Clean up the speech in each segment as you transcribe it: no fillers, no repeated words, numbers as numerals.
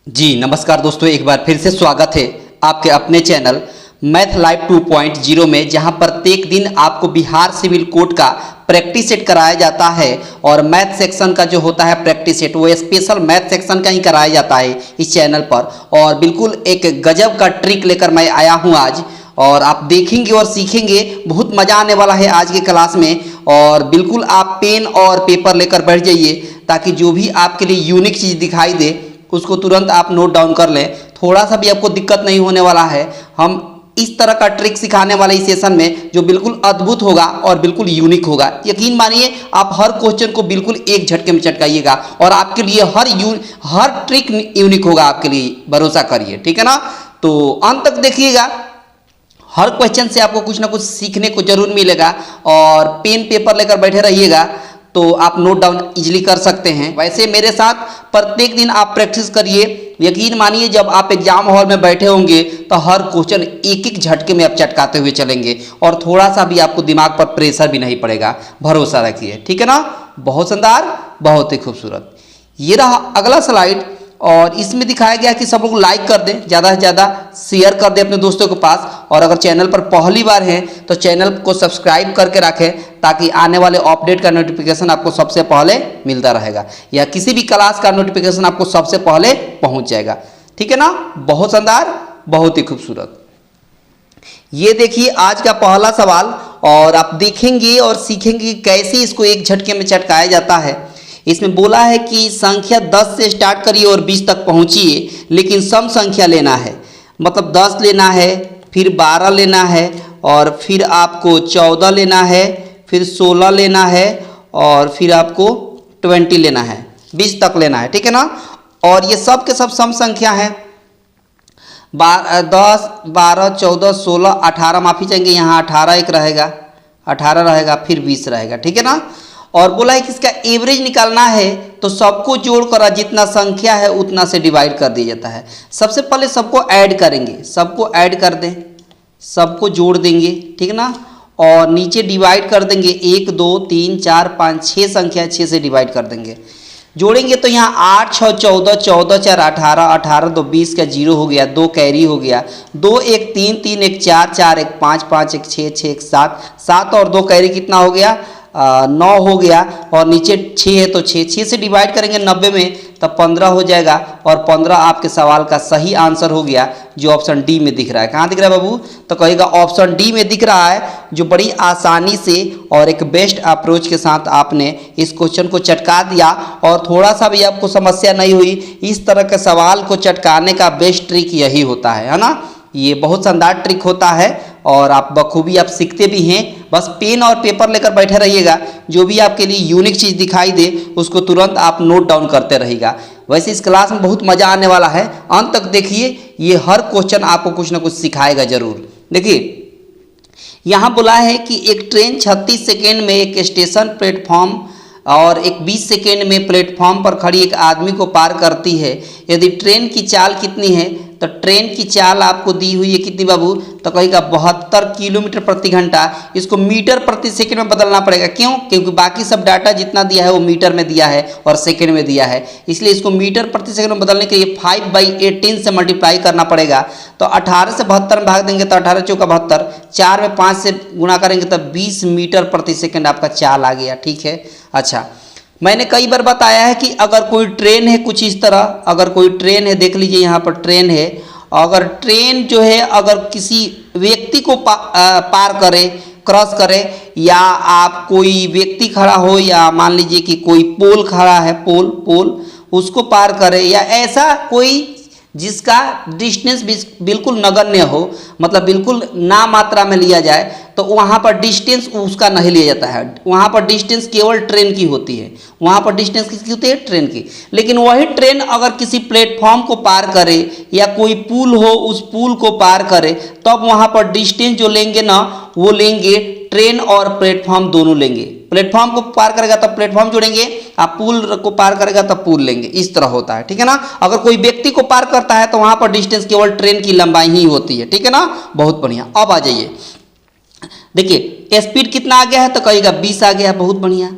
जी नमस्कार दोस्तों, एक बार फिर से स्वागत है आपके अपने चैनल मैथ लाइव 2.0 में, जहां प्रत्येक दिन आपको बिहार सिविल कोड का प्रैक्टिस सेट कराया जाता है। और मैथ सेक्शन का जो होता है प्रैक्टिस सेट, वो स्पेशल मैथ सेक्शन का ही कराया जाता है इस चैनल पर। और बिल्कुल एक गजब का ट्रिक लेकर मैं आया हूं आज, और आप देखेंगे और सीखेंगे, बहुत मज़ा आने वाला है आज के क्लास में। और बिल्कुल आप पेन और पेपर लेकर बैठ जाइए, ताकि जो भी आपके लिए यूनिक चीज़ दिखाई दे उसको तुरंत आप नोट डाउन कर लें। थोड़ा सा भी आपको दिक्कत नहीं होने वाला है। हम इस तरह का ट्रिक सिखाने वाले इस सेशन में जो बिल्कुल अद्भुत होगा और बिल्कुल यूनिक होगा। यकीन मानिए, आप हर क्वेश्चन को बिल्कुल एक झटके में चटकाइएगा और आपके लिए हर ट्रिक यूनिक होगा आपके लिए, भरोसा करिए, ठीक है ना। तो अंत तक देखिएगा, हर क्वेश्चन से आपको कुछ ना कुछ सीखने को जरूर मिलेगा। और पेन पेपर लेकर बैठे रहिएगा तो आप नोट डाउन इजीली कर सकते हैं। वैसे मेरे साथ प्रत्येक दिन आप प्रैक्टिस करिए। यकीन मानिए, जब आप एग्जाम हॉल में बैठे होंगे तो हर क्वेश्चन एक एक झटके में आप चटकाते हुए चलेंगे, और थोड़ा सा भी आपको दिमाग पर प्रेशर भी नहीं पड़ेगा, भरोसा रखिए, ठीक है ना। बहुत शानदार, बहुत ही खूबसूरत। ये रहा अगला स्लाइड, और इसमें दिखाया गया कि सब लोग लाइक कर दें, ज़्यादा से ज़्यादा शेयर कर दें अपने दोस्तों के पास। और अगर चैनल पर पहली बार हैं तो चैनल को सब्सक्राइब करके रखें, ताकि आने वाले अपडेट का नोटिफिकेशन आपको सबसे पहले मिलता रहेगा, या किसी भी क्लास का नोटिफिकेशन आपको सबसे पहले पहुंच जाएगा, ठीक है ना। बहुत शानदार, बहुत ही खूबसूरत। ये देखिए आज का पहला सवाल, और आप देखेंगे और सीखेंगे कैसे इसको एक झटके में चटकाया जाता है। इसमें बोला है कि संख्या 10 से स्टार्ट करिए और 20 तक पहुंचिए, लेकिन सम संख्या लेना है। मतलब 10 लेना है, फिर 12 लेना है, और फिर आपको 14 लेना है, फिर 16 लेना है, और फिर आपको 20 लेना है, 20 तक लेना है, ठीक है ना। और ये सब के सब सम संख्या है। 10, 12, 14, 16, 18, माफी चाहेंगे, यहाँ 18 एक रहेगा, 18 रहेगा, फिर 20 रहेगा, ठीक है ना। और बोला है कि इसका एवरेज निकालना है, तो सबको जोड़कर जितना संख्या है उतना से डिवाइड कर दिया जाता है। सबसे पहले सबको ऐड करेंगे, सबको ऐड कर दें, सबको जोड़ देंगे, ठीक है ना। और नीचे डिवाइड कर देंगे, 1, 2, 3, 4, 5, 6 संख्या, 6 से डिवाइड कर देंगे। जोड़ेंगे तो यहाँ 8, 6, 14, 14, 4, 18, 18, 2, 20 का 0 हो गया, 2 कैरी हो गया, 2, 1, 3, 3, 1, 4, 4, 1, 5, 5, 1, 6, 6, 1, 7, 7 और 2 कैरी कितना हो गया, 9 हो गया। और नीचे 6 है तो 6 से डिवाइड करेंगे 90 में, तब 15 हो जाएगा। और 15 आपके सवाल का सही आंसर हो गया, जो ऑप्शन डी में दिख रहा है। कहाँ दिख रहा है बाबू? तो कहेगा ऑप्शन डी में दिख रहा है, जो बड़ी आसानी से और एक बेस्ट अप्रोच के साथ आपने इस क्वेश्चन को चटका दिया, और थोड़ा सा भी आपको समस्या नहीं हुई। इस तरह के सवाल को चटकाने का बेस्ट ट्रिक यही होता है ना। ये बहुत शानदार ट्रिक होता है, और आप बखूबी आप सीखते भी हैं। बस पेन और पेपर लेकर बैठे रहिएगा, जो भी आपके लिए यूनिक चीज़ दिखाई दे उसको तुरंत आप नोट डाउन करते रहिएगा। वैसे इस क्लास में बहुत मज़ा आने वाला है, अंत तक देखिए। ये हर क्वेश्चन आपको कुछ ना कुछ सिखाएगा जरूर। देखिए यहाँ बोला है कि एक ट्रेन 36 सेकेंड में एक स्टेशन प्लेटफॉर्म और एक 20 सेकेंड में प्लेटफॉर्म पर खड़ी एक आदमी को पार करती है। यदि ट्रेन की चाल कितनी है, तो ट्रेन की चाल आपको दी हुई है कितनी बाबू? तो कहेगा 72 किलोमीटर प्रति घंटा। इसको मीटर प्रति सेकंड में बदलना पड़ेगा। क्यों? क्योंकि बाकी सब डाटा जितना दिया है वो मीटर में दिया है और सेकंड में दिया है, इसलिए इसको मीटर प्रति सेकंड में बदलने के लिए 5/18 से मल्टीप्लाई करना पड़ेगा। तो 18 से 72 में भाग देंगे तो 18 चौका 72, 4 में 5 से गुणा करेंगे तो 20 मीटर प्रति सेकंड आपका चाल आ गया, ठीक है। अच्छा, मैंने कई बार बताया है कि अगर कोई ट्रेन है कुछ इस तरह, अगर कोई ट्रेन है, देख लीजिए यहाँ पर ट्रेन है, अगर ट्रेन जो है अगर किसी व्यक्ति को पार करे, क्रॉस करे, या आप कोई व्यक्ति खड़ा हो, या मान लीजिए कि कोई पोल खड़ा है, पोल उसको पार करे, या ऐसा कोई जिसका डिस्टेंस बिल्कुल नगण्य हो, मतलब बिल्कुल ना मात्रा में लिया जाए, तो वहाँ पर डिस्टेंस उसका नहीं लिया जाता है। वहाँ पर डिस्टेंस केवल ट्रेन की होती है। वहाँ पर डिस्टेंस किसकी होती है? ट्रेन की। लेकिन वही ट्रेन अगर किसी प्लेटफॉर्म को पार करे, या कोई पुल हो उस पुल को पार करे, तब वहाँ पर डिस्टेंस जो लेंगे ना, वो लेंगे ट्रेन और प्लेटफॉर्म दोनों लेंगे। प्लेटफॉर्म को पार करेगा तब प्लेटफॉर्म जोड़ेंगे, आप पुल को पार करेगा तब पुल लेंगे। इस तरह होता है, ठीक है ना। अगर कोई व्यक्ति को पार करता है तो वहां पर डिस्टेंस केवल ट्रेन की लंबाई ही होती है, ठीक है ना। बहुत बढ़िया। अब आ जाइए, देखिए स्पीड कितना आ गया है, तो कहेगा 20 आ गया, बहुत बढ़िया।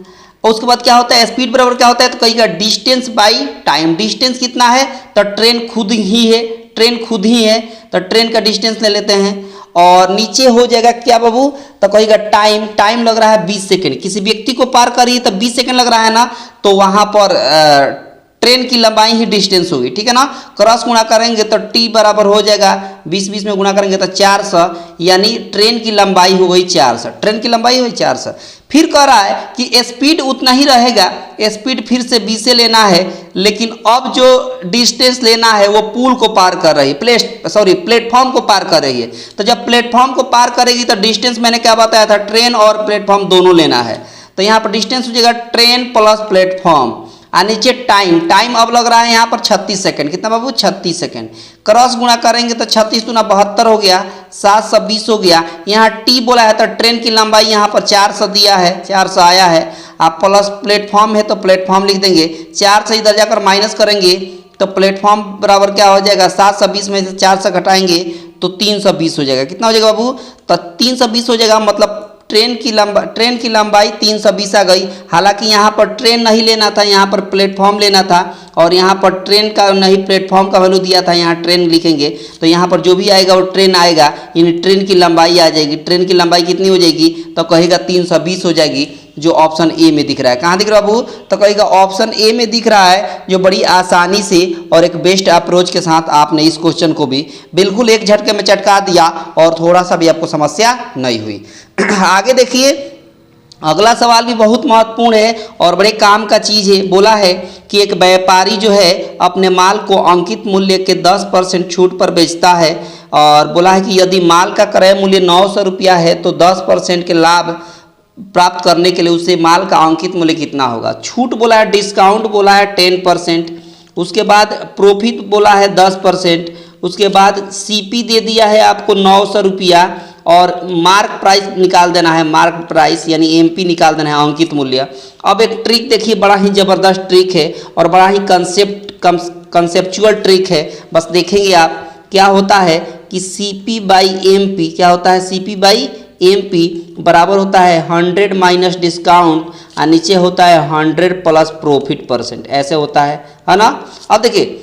और उसके बाद क्या होता है, स्पीड बराबर क्या होता है, तो कहिएगा डिस्टेंस बाई टाइम। डिस्टेंस कितना है, तो ट्रेन खुद ही है, ट्रेन खुद ही है, तो ट्रेन का डिस्टेंस ले लेते हैं। और नीचे हो जाएगा क्या बाबू, तो कहेगा टाइम, टाइम लग रहा है 20 सेकेंड, किसी व्यक्ति को पार करिए तो 20 सेकेंड लग रहा है ना, तो वहाँ पर ट्रेन की लंबाई ही डिस्टेंस होगी, ठीक है ना। क्रॉस गुणा करेंगे तो टी बराबर हो जाएगा 20 में गुणा करेंगे तो 400, यानी ट्रेन की लंबाई हो गई 400, ट्रेन की लंबाई हुई 400। फिर कह रहा है कि स्पीड उतना ही रहेगा, स्पीड फिर से 20 से लेना है, लेकिन अब जो डिस्टेंस लेना है वो पुल को पार कर रही है, प्लेटफॉर्म को पार कर रही है। तो जब प्लेटफॉर्म को पार करेगी तो डिस्टेंस मैंने क्या बताया था, ट्रेन और प्लेटफॉर्म दोनों लेना है। तो यहाँ पर डिस्टेंस हो जाएगा ट्रेन प्लस प्लेटफॉर्म, और नीचे टाइम, टाइम अब लग रहा है यहाँ पर 36 सेकंड, कितना बाबू 36 सेकंड। क्रॉस गुणा करेंगे तो 36 दूना 72 हो गया, 720 हो गया। यहाँ टी बोला है तो ट्रेन की लंबाई यहाँ पर 400 दिया है, 400 आया है। आप प्लस प्लेटफॉर्म है तो प्लेटफॉर्म लिख देंगे, 4 से इधर जाकर माइनस करेंगे तो प्लेटफॉर्म बराबर क्या हो जाएगा, 720 में से 400 घटाएंगे तो 320 हो जाएगा। कितना हो जाएगा बाबू, तो 320 हो जाएगा, मतलब ट्रेन की लंबाई 320 आ गई। हालांकि यहाँ पर ट्रेन नहीं लेना था, यहाँ पर प्लेटफॉर्म लेना था, और यहाँ पर ट्रेन का नहीं प्लेटफॉर्म का वैल्यू दिया था, यहाँ ट्रेन लिखेंगे तो यहाँ पर जो भी आएगा वो ट्रेन आएगा, यानी ट्रेन की लंबाई आ जाएगी। ट्रेन की लंबाई कितनी हो जाएगी, तो कहेगा 320 हो जाएगी, जो ऑप्शन ए में दिख रहा है। कहाँ दिख रहा है बाबू, तो कहेगा ऑप्शन ए में दिख रहा है, जो बड़ी आसानी से और एक बेस्ट अप्रोच के साथ आपने इस क्वेश्चन को भी बिल्कुल एक झटके में चटका दिया और थोड़ा सा भी आपको समस्या नहीं हुई। आगे देखिए, अगला सवाल भी बहुत महत्वपूर्ण है और बड़े काम का चीज़ है। बोला है कि एक व्यापारी जो है अपने माल को अंकित मूल्य के 10% छूट पर बेचता है, और बोला है कि यदि माल का क्रय मूल्य 900 रुपया है तो 10% के लाभ प्राप्त करने के लिए उसे माल का अंकित मूल्य कितना होगा। छूट बोला है, डिस्काउंट बोला है 10%, उसके बाद प्रॉफिट बोला है 10%, उसके बाद सीपी दे दिया है आपको 900 रुपया, और मार्क प्राइस निकाल देना है, मार्क प्राइस यानी एमपी निकाल देना है, अंकित मूल्य। अब एक ट्रिक देखिए, बड़ा ही ज़बरदस्त ट्रिक है और बड़ा ही कंसेप्चुअल ट्रिक है, बस देखेंगे आप। क्या होता है कि सीपी बाई एमपी, क्या होता है, सीपी बाई एमपी बराबर होता है 100 माइनस डिस्काउंट, और नीचे होता है 100 प्लस प्रॉफिट परसेंट, ऐसे होता है ना। अब देखिए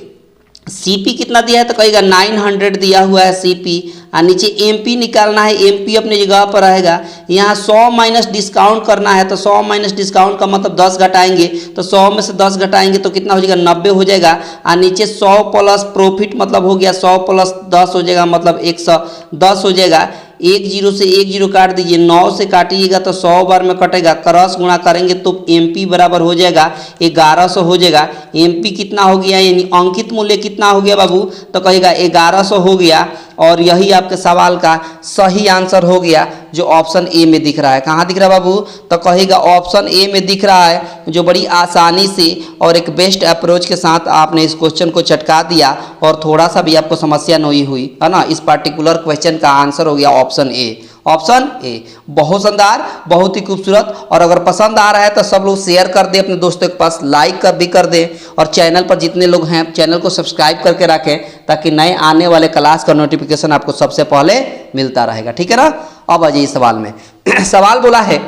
सीपी कितना दिया है, तो कहेगा 900 दिया हुआ है सीपी, और नीचे एमपी निकालना है, एमपी अपनी जगह पर रहेगा। यहाँ 100 माइनस डिस्काउंट करना है, तो 100 माइनस डिस्काउंट का मतलब 10 घटाएंगे, तो 100 में से 10 घटाएंगे तो कितना हो जाएगा, 90 हो जाएगा। और नीचे 100 प्लस प्रॉफिट मतलब हो गया 100 प्लस 10 हो जाएगा, मतलब 110 हो जाएगा। 10 से 10 काट दीजिए, 9 से काटिएगा तो 100 बार में कटेगा, क्रॉस गुणा करेंगे तो एमपी बराबर हो जाएगा 1100 हो जाएगा। एमपी कितना हो गया, यानी अंकित मूल्य कितना हो गया बाबू, तो कहेगा 1100 हो गया, और यही आपके सवाल का सही आंसर हो गया, जो ऑप्शन ए में दिख रहा है। कहाँ दिख रहा है बाबू, तो कहेगा ऑप्शन ए में दिख रहा है, जो बड़ी आसानी से और एक बेस्ट अप्रोच के साथ आपने इस क्वेश्चन को चटका दिया और थोड़ा सा भी आपको समस्या नहीं हुई, है ना। इस पार्टिकुलर क्वेश्चन का आंसर हो गया ऑप्शन ए, ऑप्शन ए। बहुत शानदार, बहुत ही खूबसूरत। और अगर पसंद आ रहा है तो सब लोग शेयर कर दें अपने दोस्तों के पास, लाइक भी कर दें, और चैनल पर जितने लोग हैं चैनल को सब्सक्राइब करके रखें, ताकि नए आने वाले क्लास का नोटिफिकेशन आपको सबसे पहले मिलता रहेगा, ठीक है ना। अब आ जाइए सवाल में। सवाल बोला है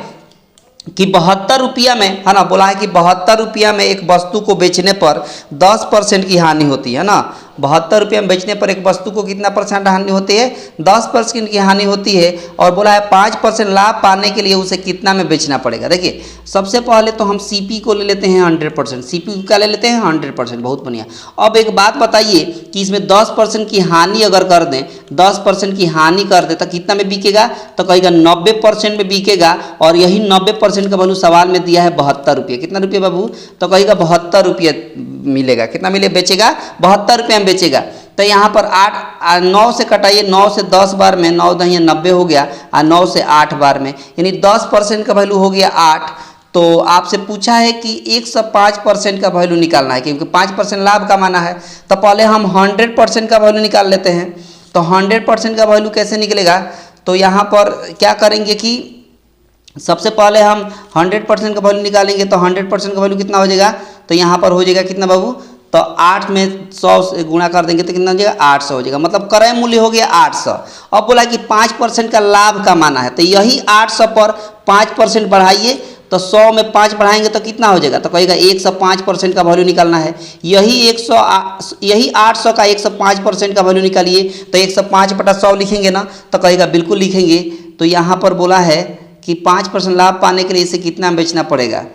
कि 72 रुपया में, है ना, बोला है कि 72 रुपया में एक वस्तु को बेचने पर 10% की हानि होती है ना। 72 रुपये में बेचने पर एक वस्तु को कितना परसेंट हानि होती है, 10% की हानि होती है। और बोला है 5% लाभ पाने के लिए उसे कितना में बेचना पड़ेगा। देखिए सबसे पहले तो हम सीपी को ले लेते हैं 100%, सीपी को क्या ले लेते हैं 100%, बहुत बढ़िया। अब एक बात बताइए कि इसमें 10% की हानि अगर कर दें, 10% की हानि कर दें तो कितना में बिकेगा, तो कहेगा 90% में बिकेगा। और यही 90% का वैल्यू सवाल में दिया है 72 रुपये। कितना रुपये बाबू, तो कहेगा 72 रुपये मिलेगा। कितना मिले, बेचेगा 72 रुपये में बेचेगा। तो यहाँ पर 9 से कटाइए, 9 से 10 बार में, 9 दहिया 90 हो गया, और 9 से 8 बार में, यानी 10% का वैल्यू हो गया 8। तो आपसे पूछा है कि 105% का वैल्यू निकालना है, क्योंकि 5% लाभ कमाना है। तो पहले हम 100% का वैल्यू निकाल लेते हैं। तो 100% का वैल्यू कैसे निकलेगा, तो यहाँ पर क्या करेंगे कि सबसे पहले हम 100% का वैल्यू निकालेंगे। तो 100% का वैल्यू कितना हो जाएगा, तो यहाँ पर हो जाएगा कितना बाबू, तो 8 में 100 से गुणा कर देंगे तो कितना हो जाएगा, 800 हो जाएगा, मतलब क्रय मूल्य हो गया 800। अब बोला कि 5% का लाभ कमाना है, तो यही 800 पर 5% बढ़ाइए तो 100 में 5 बढ़ाएंगे तो कितना हो जाएगा, तो कहेगा 105% का वैल्यू निकालना है। यही 800 का 105% का वैल्यू निकालिए, तो 105/100 लिखेंगे ना, तो कहेगा बिल्कुल लिखेंगे। तो यहाँ पर बोला है कि 5% लाभ पाने के लिए इसे कितना बेचना पड़ेगा,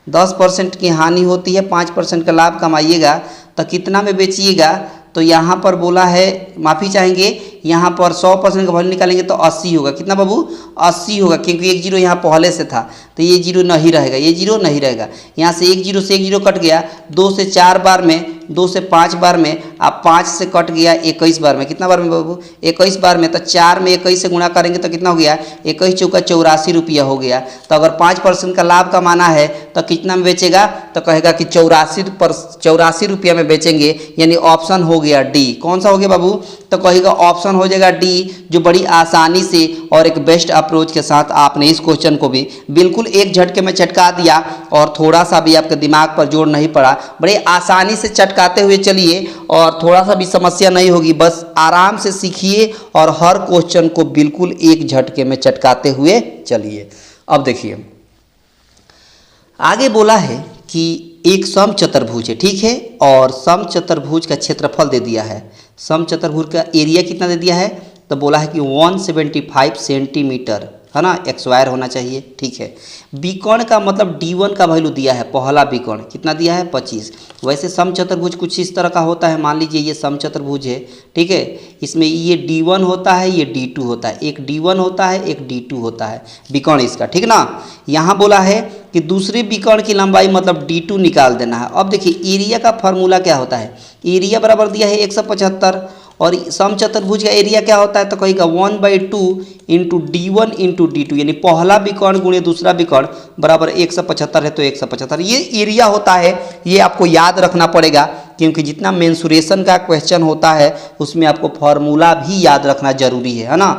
10% की हानि होती है, 5% का लाभ कमाइएगा तो कितना में बेचिएगा। तो यहाँ पर बोला है, माफ़ी चाहेंगे, यहाँ पर 100% का वैल्यू निकालेंगे तो 80 होगा। कितना बाबू, 80 होगा, क्योंकि एक जीरो यहाँ पहले से था, तो ये जीरो नहीं रहेगा, ये जीरो नहीं रहेगा। यहाँ से एक जीरो कट गया, 2 से 4 बार में, 2 से 5 बार में, अब 5 से कट गया 21 बार में। कितना बार में बाबू, 21 बार में। तो 4 में 21 से गुणा करेंगे तो कितना हो गया, 21 चौका 84 रुपया हो गया। तो अगर 5% का लाभ कमाना है तो कितना में बेचेगा, तो कहेगा कि 84 रुपया में बेचेंगे, यानी ऑप्शन हो गया डी। कौन सा हो गया बाबू, तो कहेगा ऑप्शन हो जाएगा डी, जो बड़ी आसानी से और एक बेस्ट अप्रोच के साथ आपने इस क्वेश्चन को भी बिल्कुल एक झटके में चटका दिया और थोड़ा सा भी आपके दिमाग पर जोर नहीं पड़ा। बड़े आसानी से चटकाते हुए चलिए और थोड़ा सा भी समस्या नहीं होगी, बस आराम से सीखिए और हर क्वेश्चन को बिल्कुल एक झटके में चटकाते हुए चलिए। अब देखिए आगे बोला है कि एक समचतुर्भुज है, ठीक है, और समचतुर्भुज का क्षेत्रफल दे दिया है, समचतुर्भुज का एरिया कितना दे दिया है, तो बोला है कि 175 सेंटीमीटर है ना, स्क्वायर होना चाहिए, ठीक है। विकर्ण का मतलब D1 का वैल्यू दिया है, पहला विकर्ण कितना दिया है, 25। वैसे समचतुर्भुज कुछ इस तरह का होता है, मान लीजिए ये समचतुर्भुज है, ठीक है, इसमें ये D1 होता है, ये D2 होता है, एक D1 होता है, एक D2 होता है विकर्ण इसका, ठीक ना। यहाँ बोला है कि दूसरे विकर्ण की लंबाई मतलब D2 निकाल देना है। अब देखिए एरिया का फॉर्मूला क्या होता है, एरिया बराबर दिया है 175, और समचतुर्भुज का एरिया क्या होता है, तो कहेगा 1/2 इंटू D1 इंटू D2, यानी पहला विकर्ण गुणे दूसरा विकर्ण बराबर 175 है, तो 175 ये एरिया होता है। ये आपको याद रखना पड़ेगा, क्योंकि जितना मेंसुरेशन का क्वेश्चन होता है उसमें आपको फॉर्मूला भी याद रखना जरूरी है ना।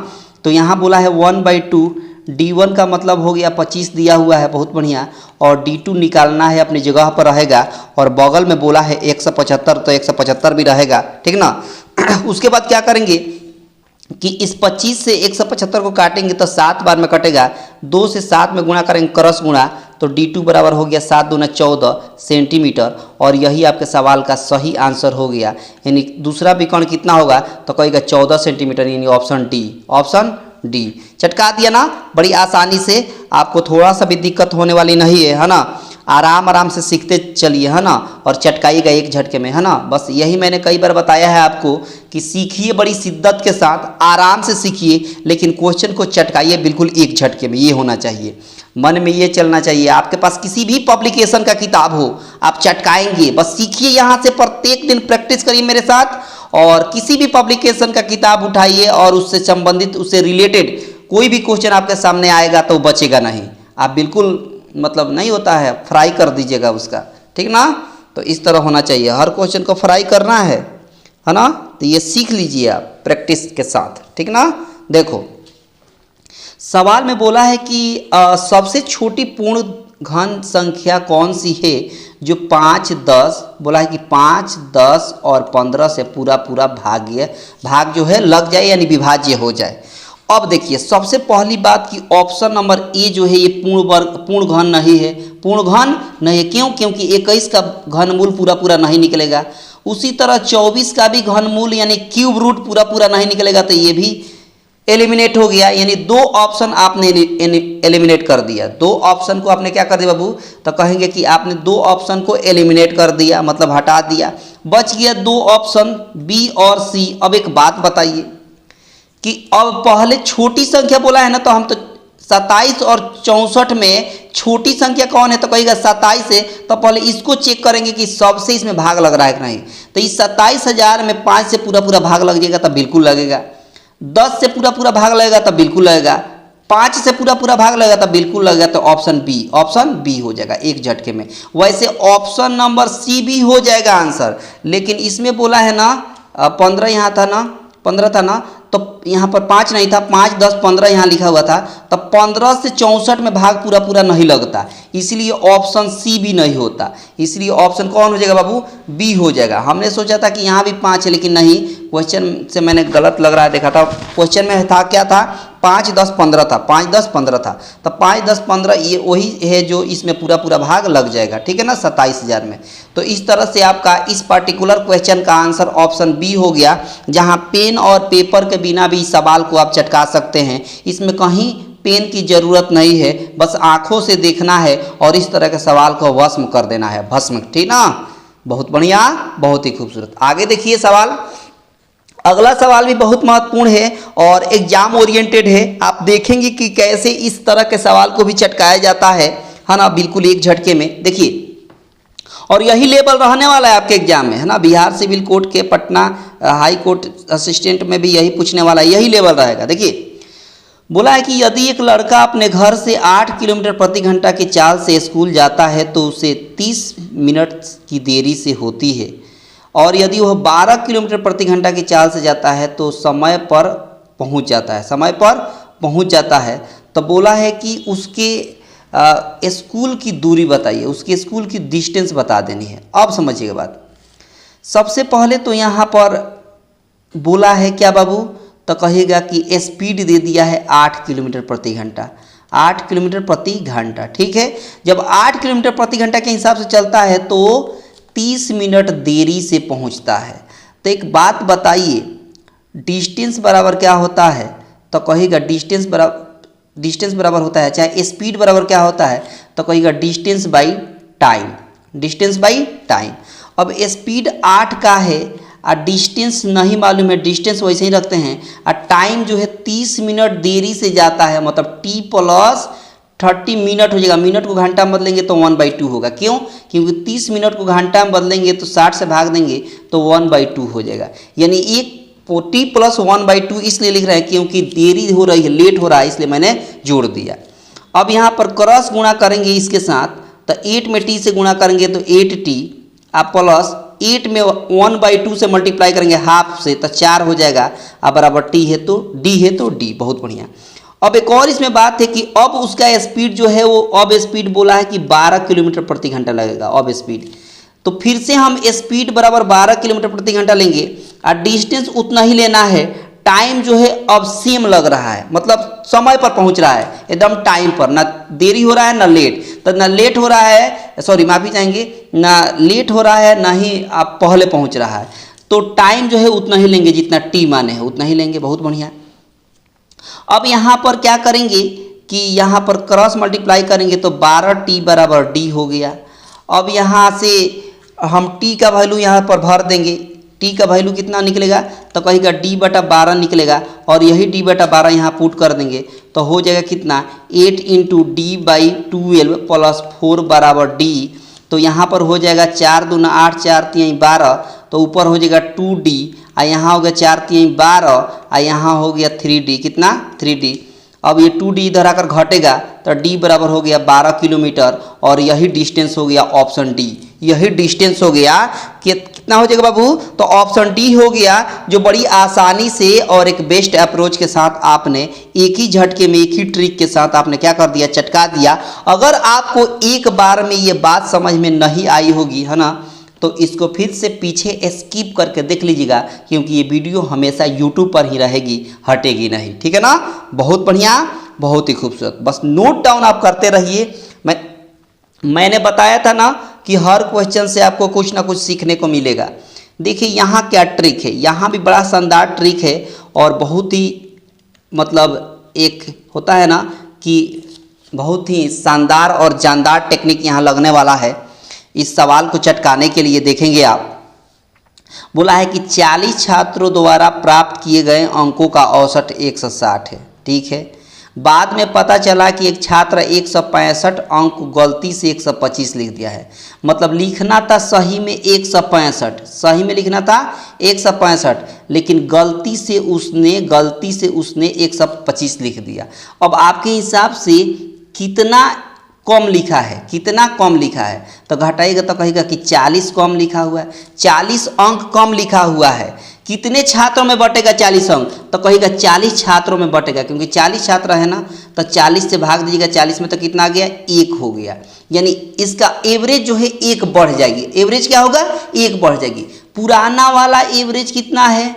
तो यहाँ बोला है 1/2, D1 का मतलब हो गया 25 दिया हुआ है, बहुत बढ़िया, और D2 निकालना है, अपनी जगह पर रहेगा, और बगल में बोला है 175, तो 175 भी रहेगा, ठीक ना। उसके बाद क्या करेंगे कि इस 25 से 175 को काटेंगे तो 7 बार में कटेगा, 2 से 7 में गुणा करेंगे, क्रॉस गुणा, तो D2 बराबर हो गया 7 दूना 14 सेंटीमीटर, और यही आपके सवाल का सही आंसर हो गया। यानी दूसरा विकर्ण कितना होगा, तो कहेगा 14 सेंटीमीटर, यानी ऑप्शन डी, ऑप्शन डी। चटका दिया ना, बड़ी आसानी से, आपको थोड़ा सा भी दिक्कत होने वाली नहीं है ना। आराम से सीखते चलिए है ना, और चटकाइएगा एक झटके में है ना। बस यही मैंने कई बार बताया है आपको कि सीखिए बड़ी शिद्दत के साथ, आराम से सीखिए, लेकिन क्वेश्चन को चटकाइए बिल्कुल एक झटके में, ये होना चाहिए, मन में ये चलना चाहिए। आपके पास किसी भी पब्लिकेशन का किताब हो, आप चटकाएंगे, बस सीखिए यहाँ से, प्रत्येक दिन प्रैक्टिस करिए मेरे साथ, और किसी भी पब्लिकेशन का किताब उठाइए और उससे संबंधित, उससे रिलेटेड कोई भी क्वेश्चन आपके सामने आएगा तो बचेगा नहीं, आप बिल्कुल मतलब नहीं होता है, फ्राई कर दीजिएगा उसका, ठीक ना। तो इस तरह होना चाहिए, हर क्वेश्चन को फ्राई करना है ना। तो ये सीख लीजिए आप प्रैक्टिस के साथ, ठीक ना। देखो सवाल में बोला है कि सबसे छोटी पूर्ण घन संख्या कौन सी है जो 5, 10, बोला है कि 5, 10 और 15 से पूरा भाग जो है लग जाए, यानी विभाज्य हो जाए। अब देखिए सबसे पहली बात कि ऑप्शन नंबर ए जो है ये पूर्ण घन नहीं है, पूर्ण घन नहीं है, क्यों, क्योंकि 21 का घनमूल पूरा नहीं निकलेगा। उसी तरह 24 का भी घनमूल यानी क्यूब रूट पूरा नहीं निकलेगा, तो ये भी एलिमिनेट हो गया, यानी 2 ऑप्शन आपने एलिमिनेट कर दिया। 2 ऑप्शन को आपने क्या कर दिया बाबू, तो कहेंगे कि आपने 2 ऑप्शन को एलिमिनेट कर दिया, मतलब हटा दिया, बच गया 2 ऑप्शन बी और सी। अब एक बात बताइए कि अब पहले छोटी संख्या बोला है ना, तो हम तो 27 और 64 में छोटी संख्या कौन है, तो कहेगा 27 है, तो पहले इसको चेक करेंगे कि सबसे इसमें भाग लग रहा है कि नहीं। तो इस 27,000 में 5 से पूरा भाग लग जाएगा, तब बिल्कुल लगेगा। 10 से पूरा भाग लगेगा तब बिल्कुल लगेगा, 5 से पूरा भाग लगेगा तब बिल्कुल लगेगा। तो ऑप्शन बी हो जाएगा एक झटके में। वैसे ऑप्शन नंबर सी भी हो जाएगा आंसर, लेकिन इसमें बोला है ना 15 यहाँ था ना, 15 था ना, तो यहाँ पर 5 नहीं था, 5, 10, 15 यहाँ लिखा हुआ था, तो 15 से 64 में भाग पूरा नहीं लगता, इसलिए ऑप्शन सी भी नहीं होता। इसलिए ऑप्शन कौन हो जाएगा बाबू, बी हो जाएगा। हमने सोचा था कि यहाँ भी 5 है, लेकिन नहीं, क्वेश्चन से मैंने गलत लग रहा है, देखा था क्वेश्चन में था क्या था 5 10 15 था, 5 10 15 था, तो 5 10 15 ये वही है जो इसमें पूरा पूरा भाग लग जाएगा, ठीक है ना, 27,000 में। तो इस तरह से आपका इस पार्टिकुलर क्वेश्चन का आंसर ऑप्शन बी हो गया, जहां पेन और पेपर के बिना भी इस सवाल को आप चटका सकते हैं। इसमें कहीं पेन की ज़रूरत नहीं है, बस आंखों से देखना है और इस तरह के सवाल को भस्म कर देना है, भस्म, ठीक ना। बहुत बढ़िया, बहुत ही खूबसूरत। आगे देखिए सवाल, अगला सवाल भी बहुत महत्वपूर्ण है और एग्जाम ओरिएंटेड है। आप देखेंगे कि कैसे इस तरह के सवाल को भी चटकाया जाता है ना, बिल्कुल एक झटके में। देखिए, और यही लेवल रहने वाला है आपके एग्जाम में, है ना। बिहार सिविल कोर्ट के पटना हाई कोर्ट असिस्टेंट में भी यही पूछने वाला है, यही लेवल रहेगा। देखिए, बोला है कि यदि एक लड़का अपने घर से 8 किलोमीटर प्रति घंटा की चाल से स्कूल जाता है तो उसे 30 मिनट की देरी से होती है, और यदि वह 12 किलोमीटर प्रति घंटा की चाल से जाता है तो समय पर पहुंच जाता है, समय पर पहुंच जाता है। तो बोला है कि उसके स्कूल की दूरी बताइए, उसके स्कूल की डिस्टेंस बता देनी है। अब समझिएगा बात, सबसे पहले तो यहाँ पर बोला है क्या बाबू, तो कहेगा कि स्पीड दे दिया है 8 किलोमीटर प्रति घंटा, 8 किलोमीटर प्रति घंटा, ठीक है। जब 8 किलोमीटर प्रति घंटा के हिसाब से चलता है तो 30 मिनट देरी से पहुंचता है। तो एक बात बताइए, डिस्टेंस बराबर क्या होता है, तो कहेगा डिस्टेंस बराबर होता है, चाहे स्पीड बराबर क्या होता है, तो कहेगा distance by time, distance by time. अब स्पीड 8 का है और डिस्टेंस नहीं मालूम है, डिस्टेंस वैसे ही रखते हैं, और टाइम जो है 30 मिनट देरी से जाता है, मतलब t प्लस 30 मिनट हो जाएगा। मिनट को घंटा में बदलेंगे तो 1/2 होगा, क्यों, क्योंकि 30 मिनट को घंटा में बदलेंगे तो 60 से भाग देंगे तो 1/2 हो जाएगा। यानी एक t प्लस 1/2 इसलिए लिख रहे हैं क्योंकि देरी हो रही है, लेट हो रहा है, इसलिए मैंने जोड़ दिया। अब यहाँ पर क्रॉस गुणा करेंगे इसके साथ, तो 8 में t से गुणा करेंगे तो 8t, आप प्लस 8 में 1/2 से मल्टीप्लाई करेंगे हाफ से तो 4 हो जाएगा, अब बराबर t है तो d है तो d। बहुत बढ़िया। अब एक और इसमें बात है कि अब उसका स्पीड जो है वो, अब स्पीड बोला है कि 12 किलोमीटर प्रति घंटा लगेगा, अब स्पीड। तो फिर से हम स्पीड बराबर 12 किलोमीटर प्रति घंटा लेंगे और डिस्टेंस उतना ही लेना है। टाइम जो है अब सेम लग रहा है, मतलब समय पर पहुंच रहा है, एकदम टाइम पर, ना देरी हो रहा है ना लेट। तो ना लेट हो रहा है, सॉरी माफी चाहेंगे, ना लेट हो रहा है ना ही आप पहले पहुंच रहा है। तो टाइम जो है उतना ही लेंगे, जितना टी माने है उतना ही लेंगे। बहुत बढ़िया। अब यहाँ पर क्या करेंगे कि यहाँ पर क्रॉस मल्टीप्लाई करेंगे तो 12t बराबर d हो गया। अब यहाँ से हम t का वैल्यू यहाँ पर भर देंगे, t का वैल्यू कितना निकलेगा, तो कहेगा d/12 निकलेगा, और यही d/12 यहाँ पुट कर देंगे तो हो जाएगा कितना, 8 × d/12 प्लस 4 बराबर d। तो यहाँ पर हो जाएगा 4 दूना 8, 4 3 12, तो ऊपर हो जाएगा 2d, और यहाँ हो गया 4 3 12, और यहाँ हो गया 3d, कितना 3d। अब ये 2d इधर आकर घटेगा तो d बराबर हो गया 12 किलोमीटर, और यही डिस्टेंस हो गया ऑप्शन डी, यही डिस्टेंस हो गया। कितना हो जाएगा बाबू, तो ऑप्शन डी हो गया, जो बड़ी आसानी से और एक बेस्ट अप्रोच के साथ आपने एक ही झटके में, एक ही ट्रिक के साथ आपने क्या कर दिया, चटका दिया। अगर आपको एक बार में ये बात समझ में नहीं आई होगी, है ना, तो इसको फिर से पीछे स्किप करके देख लीजिएगा, क्योंकि ये वीडियो हमेशा यूट्यूब पर ही रहेगी, हटेगी नहीं, ठीक है ना। बहुत बढ़िया, बहुत ही खूबसूरत। बस नोट डाउन आप करते रहिए। मैंने बताया था ना कि हर क्वेश्चन से आपको कुछ ना कुछ सीखने को मिलेगा। देखिए यहाँ क्या ट्रिक है, यहाँ भी बड़ा शानदार ट्रिक है, और बहुत ही मतलब एक होता है ना कि बहुत ही शानदार और जानदार टेक्निक यहाँ लगने वाला है इस सवाल को चटकाने के लिए। देखेंगे आप, बोला है कि 40 छात्रों द्वारा प्राप्त किए गए अंकों का औसत 160 है, ठीक है। बाद में पता चला कि एक छात्र 165 अंक गलती से 125 लिख दिया है। मतलब लिखना था सही में 165, सही में लिखना था 165, लेकिन गलती से उसने 125 लिख दिया। अब आपके हिसाब से कितना कम लिखा है, कितना कम लिखा है, तो घटाएगा तो कहेगा कि 40 कम लिखा हुआ है, 40 अंक कम लिखा हुआ है। कितने छात्रों में बटेगा 40 अंक, तो कहेगा 40 छात्रों में बटेगा, क्योंकि 40 छात्र है ना, तो 40 से भाग दीजिएगा 40 में, तो कितना आ गया, 1 हो गया। यानी इसका एवरेज जो है 1 बढ़ जाएगी। एवरेज क्या होगा, 1 बढ़ जाएगी। पुराना वाला एवरेज कितना है,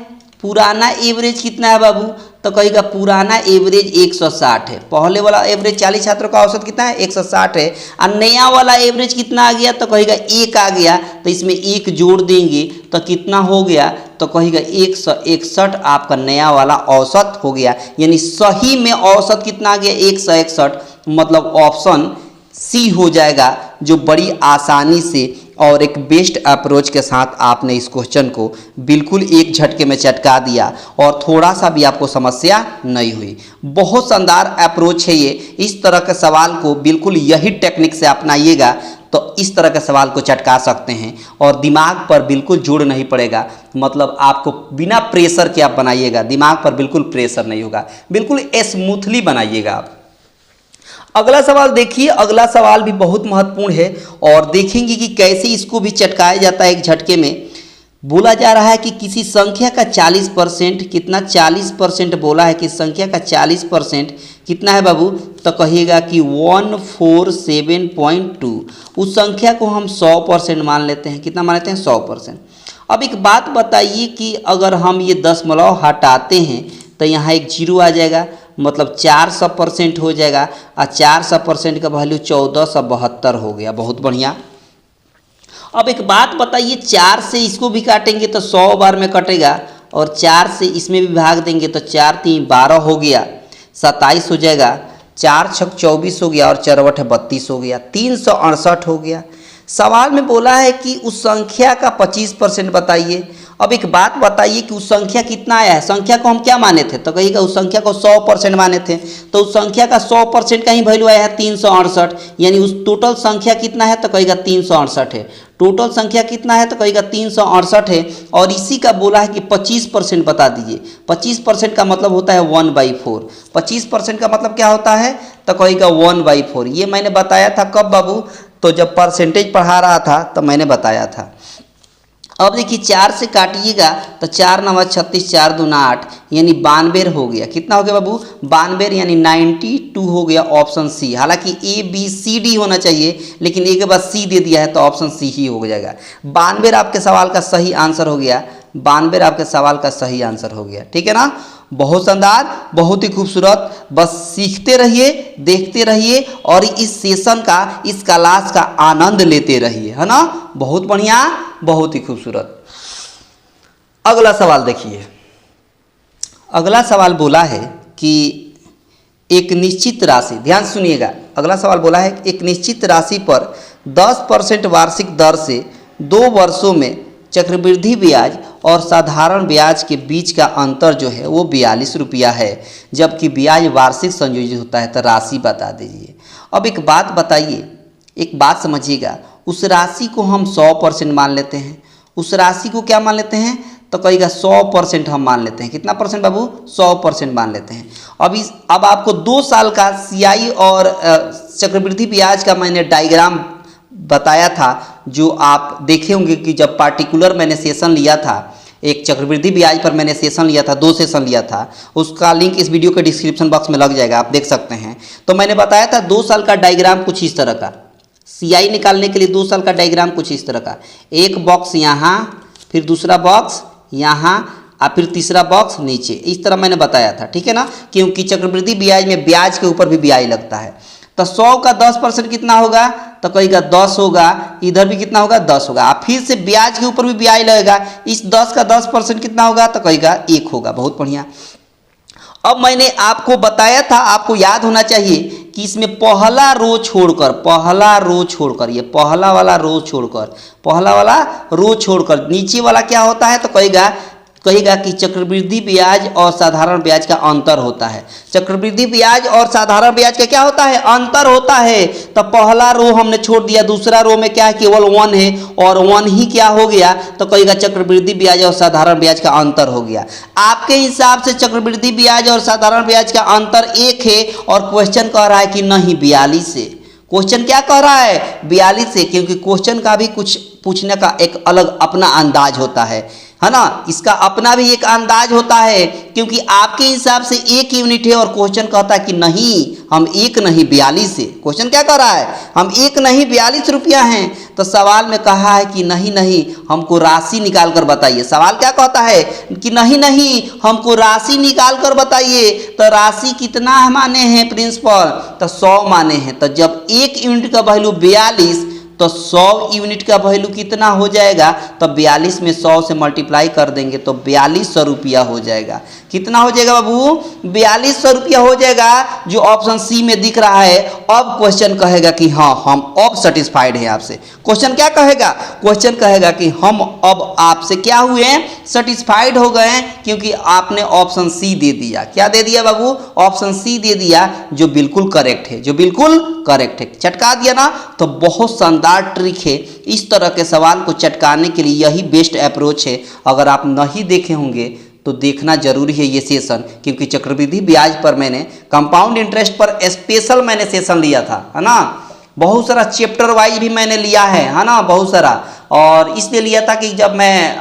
पुराना एवरेज कितना है बाबू, तो कहेगा पुराना एवरेज 160 है, पहले वाला एवरेज 40 छात्रों का औसत कितना है 160 है, और नया वाला एवरेज कितना आ गया तो कहेगा 1 आ गया, तो इसमें 1 जोड़ देंगे तो कितना हो गया तो कहेगा 161 आपका नया वाला औसत हो गया। यानी सही में औसत कितना आ गया 161, मतलब ऑप्शन सी हो जाएगा, जो बड़ी आसानी से और एक बेस्ट अप्रोच के साथ आपने इस क्वेश्चन को बिल्कुल एक झटके में चटका दिया और थोड़ा सा भी आपको समस्या नहीं हुई। बहुत शानदार अप्रोच है ये। इस तरह के सवाल को बिल्कुल यही टेक्निक से अपनाइएगा तो इस तरह के सवाल को चटका सकते हैं और दिमाग पर बिल्कुल जोर नहीं पड़ेगा, मतलब आपको बिना प्रेशर के आप बनाइएगा, दिमाग पर बिल्कुल प्रेशर नहीं होगा, बिल्कुल स्मूथली बनाइएगा आप। अगला सवाल देखिए, अगला सवाल भी बहुत महत्वपूर्ण है और देखेंगे कि कैसे इसको भी चटकाया जाता है एक झटके में। बोला जा रहा है कि किसी संख्या का 40% कितना 40% बोला है कि संख्या का 40% कितना है बाबू, तो कहिएगा कि 147.2। उस संख्या को हम 100% मान लेते हैं, कितना मान लेते हैं 100%। अब एक बात बताइए कि अगर हम ये दशमलव हटाते हैं तो यहाँ एक जीरो आ जाएगा, मतलब 400% हो जाएगा और 400% का वैल्यू 1472 हो गया। बहुत बढ़िया। अब एक बात बताइए, 4 से इसको भी काटेंगे तो 100 बार में कटेगा और 4 से इसमें भी भाग देंगे तो 4 3 12 हो गया, 27 हो जाएगा, 4 6 24 हो गया और 4 8 32 हो गया, 368 हो गया। सवाल में बोला है कि उस संख्या का 25% बताइए। अब एक बात बताइए कि उस संख्या कितना आया है, संख्या को हम क्या माने थे, तो कहिएगा उस संख्या को 100% माने थे, तो उस संख्या का 100% का ही वैल्यू आया है 368। यानी उस टोटल संख्या कितना है तो कहिएगा 368 है। टोटल संख्या कितना है तो कहिएगा 368 है। और इसी का बोला है कि 25% बता दीजिए। 25% का मतलब होता है 1/4। 25% का मतलब क्या होता है तो कहिएगा 1/4। ये मैंने बताया था कब बाबू, तो जब परसेंटेज पढ़ा रहा था तो मैंने बताया था। अब देखिए 4 से काटिएगा तो 4 9 36, 4 2 8, यानी 92 हो गया। कितना हो गया बाबू 92, यानी 92 हो गया, ऑप्शन सी। हालांकि ABCD होना चाहिए लेकिन एक के बाद सी दे दिया है तो ऑप्शन सी ही हो जाएगा। 92 आपके सवाल का सही आंसर हो गया, 92 आपके सवाल का सही आंसर हो गया। ठीक है ना, बहुत शानदार, बहुत ही खूबसूरत। बस सीखते रहिए, देखते रहिए और इस सेशन का, इस क्लास का आनंद लेते रहिए, है ना। बहुत बढ़िया, बहुत ही खूबसूरत। अगला सवाल देखिए, अगला सवाल बोला है कि एक निश्चित राशि, ध्यान सुनिएगा, अगला सवाल बोला है एक निश्चित राशि पर 10% वार्षिक दर से 2 वर्षों में चक्रवृद्धि ब्याज और साधारण ब्याज के बीच का अंतर जो है वो 42 रुपया है, जबकि ब्याज वार्षिक संयोजित होता है, तो राशि बता दीजिए। अब एक बात बताइए, एक बात समझिएगा, उस राशि को हम 100% मान लेते हैं, उस राशि को क्या मान लेते हैं तो कहिएगा 100% हम मान लेते हैं। कितना परसेंट बाबू 100% मान लेते हैं। अब आपको 2 साल का CI और चक्रवृद्धि ब्याज का मैंने डायग्राम बताया था, जो आप देखे होंगे कि जब पार्टिकुलर मैंने सेशन लिया था, एक चक्रवृद्धि ब्याज पर मैंने सेशन लिया था, 2 सेशन लिया था, उसका लिंक इस वीडियो के डिस्क्रिप्शन बॉक्स में लग जाएगा, आप देख सकते हैं। तो मैंने बताया था 2 साल का डायग्राम कुछ इस तरह का, CI निकालने के लिए 2 साल का डायग्राम कुछ इस तरह का, एक बॉक्स यहाँ, फिर दूसरा बॉक्स यहाँ और फिर तीसरा बॉक्स नीचे, इस तरह मैंने बताया था। ठीक है ना, क्योंकि चक्रवृद्धि ब्याज में ब्याज के ऊपर भी ब्याज लगता है। तो 100 का 10% कितना होगा तो कहिएगा 10 होगा, इधर भी कितना होगा 10 होगा, आप फिर से ब्याज के ऊपर भी ब्याज लगेगा, इस 10 का 10% कितना होगा तो कहिएगा 1 होगा। बहुत बढ़िया। अब मैंने आपको बताया था, आपको याद होना चाहिए कि इसमें पहला रो छोड़कर, ये पहला वाला रो छोड़कर नीचे वाला क्या होता है तो कहेगा कि चक्रवृद्धि ब्याज और साधारण ब्याज का अंतर होता है। चक्रवृद्धि ब्याज और साधारण ब्याज का क्या होता है अंतर होता है। तो पहला रो हमने छोड़ दिया, दूसरा रो में क्या है केवल 1 है और 1 ही क्या हो गया तो कहेगा चक्रवृद्धि ब्याज और साधारण ब्याज का अंतर हो गया। आपके हिसाब से चक्रवृद्धि ब्याज और साधारण ब्याज का अंतर 1 है और क्वेश्चन कह रहा है कि नहीं 42 है। क्वेश्चन क्या कह रहा है 42 है, क्योंकि क्वेश्चन का भी कुछ पूछने का एक अलग अपना अंदाज होता है ना। इसका अपना भी एक अंदाज होता है, क्योंकि आपके हिसाब से 1 यूनिट है और क्वेश्चन कहता है कि नहीं हम 1 नहीं 42 है। क्वेश्चन क्या कह रहा है, हम 1 नहीं 42 रुपया हैं। तो सवाल में कहा है कि नहीं नहीं हमको राशि निकाल कर बताइए। सवाल क्या कहता है कि नहीं नहीं हमको राशि निकाल कर बताइए। तो राशि कितना माने हैं प्रिंसिपल, तो 100 माने हैं। तो जब 1 यूनिट का वैल्यू 42 तो 100 यूनिट का वैल्यू कितना हो जाएगा, तो 42 में 100 से मल्टीप्लाई कर देंगे तो 4200 रुपया हो जाएगा। कितना हो जाएगा बाबू, 4200 रुपया हो जाएगा, जो ऑप्शन सी में दिख रहा है। अब क्वेश्चन कहेगा कि हाँ हम अब सेटिस्फाइड हैं आपसे। क्वेश्चन क्या कहेगा, क्वेश्चन कहेगा कि हम अब आपसे क्या हुए हैं, सेटिस्फाइड हो गए हैं, क्योंकि आपने ऑप्शन सी दे दिया। क्या दे दिया बाबू, ऑप्शन सी दे दिया, जो बिल्कुल करेक्ट है, जो बिल्कुल करेक्ट है। चटका दिया ना। तो बहुत शानदार ट्रिक है। इस तरह के सवाल को चटकाने के लिए यही बेस्ट अप्रोच है। अगर आप नहीं देखे होंगे तो देखना जरूरी है ये सेशन, क्योंकि चक्रवृद्धि ब्याज पर मैंने कंपाउंड इंटरेस्ट पर स्पेशल मैंने सेशन लिया था, है ना। बहुत सारा चैप्टर वाइज भी मैंने लिया है ना, बहुत सारा। और इसलिए लिया था कि जब मैं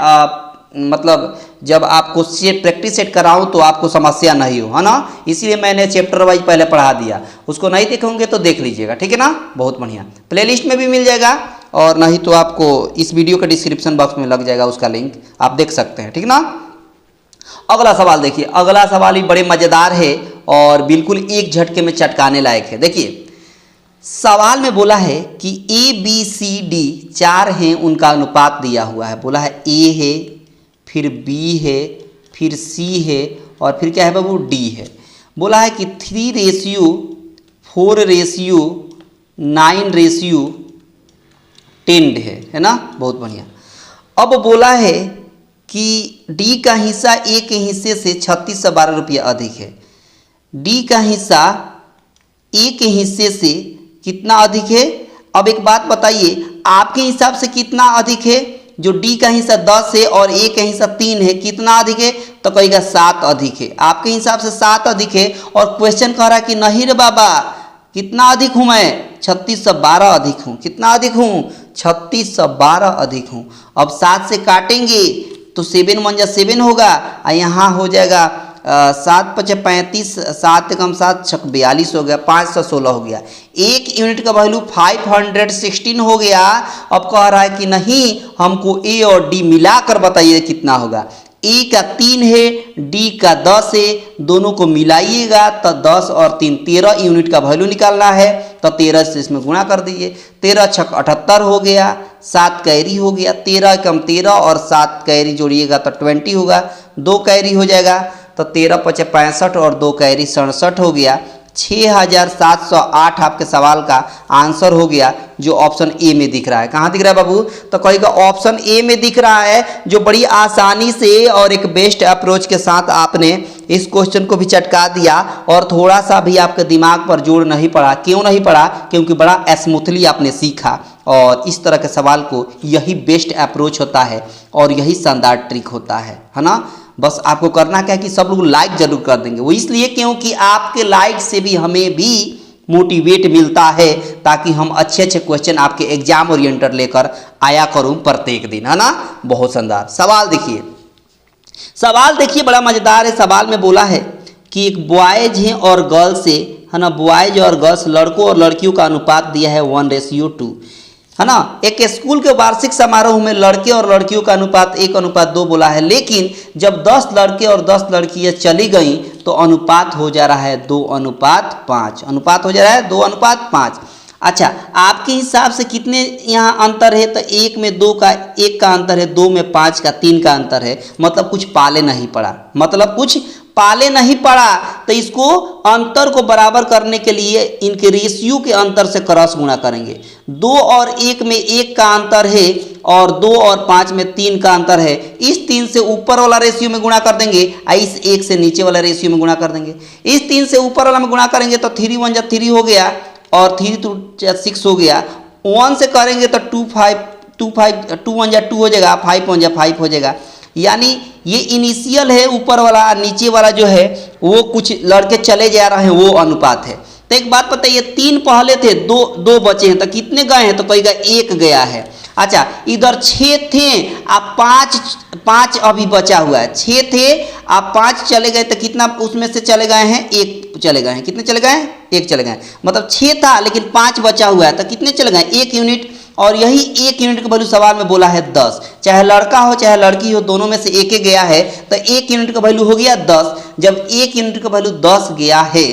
मतलब जब आपको प्रैक्टिस सेट कराऊं तो आपको समस्या नहीं हो, है ना। इसलिए मैंने चैप्टर वाइज पहले पढ़ा दिया। उसको नहीं देखे होंगे तो देख लीजिएगा, ठीक है ना। बहुत बढ़िया, प्लेलिस्ट में भी मिल जाएगा, और नहीं तो आपको इस वीडियो के डिस्क्रिप्शन बॉक्स में लग जाएगा उसका लिंक, आप देख सकते हैं, ठीक ना। अगला सवाल देखिए। अगला सवाल भी बड़े मजेदार है और बिल्कुल एक झटके में चटकाने लायक है। देखिए सवाल में बोला है कि ABCD 4 हैं, उनका अनुपात दिया हुआ है। बोला है A है, फिर B है, फिर C है, और फिर क्या है बाबू, D है। बोला है कि 3:4:9:10 है ना। बहुत बढ़िया। अब बोला है कि D का हिस्सा A के हिस्से से 3612 रुपया अधिक है। D का हिस्सा A के हिस्से से कितना अधिक है। अब एक बात बताइए, आपके हिसाब से कितना अधिक है। जो D का हिस्सा 10 है और A का हिस्सा 3 है, कितना अधिक है, तो कहेगा 7 अधिक है। आपके हिसाब से 7 अधिक है, और क्वेश्चन कह रहा है कि नहीं रे बाबा, कितना अधिक हूं मैं, 3612 अधिक हूं। कितना अधिक हूं, 3612 अधिक हूं। अब 7 से काटेंगे तो 7 1 जा 7 होगा, और यहाँ हो जाएगा 7 5 35, 7 कम 7 6 42 हो गया, 516 हो गया। 1 यूनिट का वैल्यू 516 हो गया। अब कह रहा है कि नहीं हमको A और D मिलाकर बताइए कितना होगा। A का 3 है, D का 10 है, दोनों को मिलाइएगा तो 10 और 3 13 यूनिट का वैल्यू निकालना है। तो 13 से इसमें गुणा कर दीजिए, 13 6 78 हो गया, 7 कैरी हो गया, 13 कम 13 और 7 कैरी जोड़िएगा तो 20 होगा, 2 कैरी हो जाएगा, तो 13 5 65 और 2 कैरी 67 हो गया। 6708 आपके सवाल का आंसर हो गया, जो ऑप्शन ए में दिख रहा है। कहाँ दिख रहा है बाबू, तो कहेगा ऑप्शन ए में दिख रहा है, जो बड़ी आसानी से और एक बेस्ट अप्रोच के साथ आपने इस क्वेश्चन को भी चटका दिया, और थोड़ा सा भी आपके दिमाग पर जोर नहीं पड़ा। क्यों नहीं पड़ा, क्योंकि बड़ा स्मूथली आपने सीखा। और इस तरह के सवाल को यही बेस्ट अप्रोच होता है और यही शानदार ट्रिक होता है ना। बस आपको करना क्या है कि सब लोग लाइक जरूर कर देंगे। वो इसलिए क्योंकि आपके लाइक से भी हमें भी मोटिवेट मिलता है, ताकि हम अच्छे अच्छे क्वेश्चन आपके एग्जाम ओरिएंटेड लेकर आया करूं प्रत्येक दिन, है ना। बहुत शानदार सवाल देखिए। सवाल देखिए बड़ा मजेदार है। सवाल में बोला है कि एक बॉयज है और गर्ल्स है ना। बॉयज और गर्ल्स, लड़कों और लड़कियों का अनुपात दिया है 1:2, है ना। एक स्कूल के वार्षिक समारोह में लड़के और लड़कियों का अनुपात 1:2 बोला है, लेकिन जब 10 लड़के और 10 लड़कियां चली गई तो अनुपात हो जा रहा है 2:5। अनुपात हो जा रहा है 2:5। अच्छा, आपके हिसाब से कितने यहाँ अंतर है, तो 1 में 2 का 1 का अंतर है, 2 में 5 का 3 का अंतर है। मतलब कुछ पाले नहीं पड़ा, मतलब कुछ पाले नहीं पड़ा। तो इसको अंतर को बराबर करने के लिए इनके रेशियो के अंतर से क्रॉस गुणा करेंगे। 2 और 1 में 1 का अंतर है, और 2 और 5 में 3 का अंतर है। इस 3 से ऊपर वाला रेशियो में गुणा कर देंगे, और इस 1 से नीचे वाला रेशियो में गुणा कर देंगे। इस 3 से ऊपर वाला में गुणा करेंगे तो 3 1 जा 3 हो गया, और 3 2 जा 6 हो गया। 1 से करेंगे तो 2 1 जा 2 हो जाएगा, 5 1 जा 5 हो जाएगा। यानी ये इनिशियल है ऊपर वाला, नीचे वाला जो है वो कुछ लड़के चले जा रहे हैं, वो अनुपात है। तो एक बात बताइए, 3 पहले थे, 2 बचे हैं, तो कितने गए हैं, तो कहेगा 1 गया है। अच्छा इधर 6 थे, आप 5 अभी बचा हुआ है। 6 थे, आप 5 चले गए तो कितना उसमें से चले गए हैं, 1 चले गए हैं। कितने चले गए हैं, 1 चले गए। मतलब 6 था लेकिन 5 बचा हुआ है तो कितने चले गए, 1 यूनिट। और यही 1 यूनिट का वैल्यू सवाल में बोला है 10। चाहे लड़का हो चाहे लड़की हो, दोनों में से एक एक गया है तो 1 यूनिट का वैल्यू हो गया 10। जब 1 यूनिट का वैल्यू 10 गया है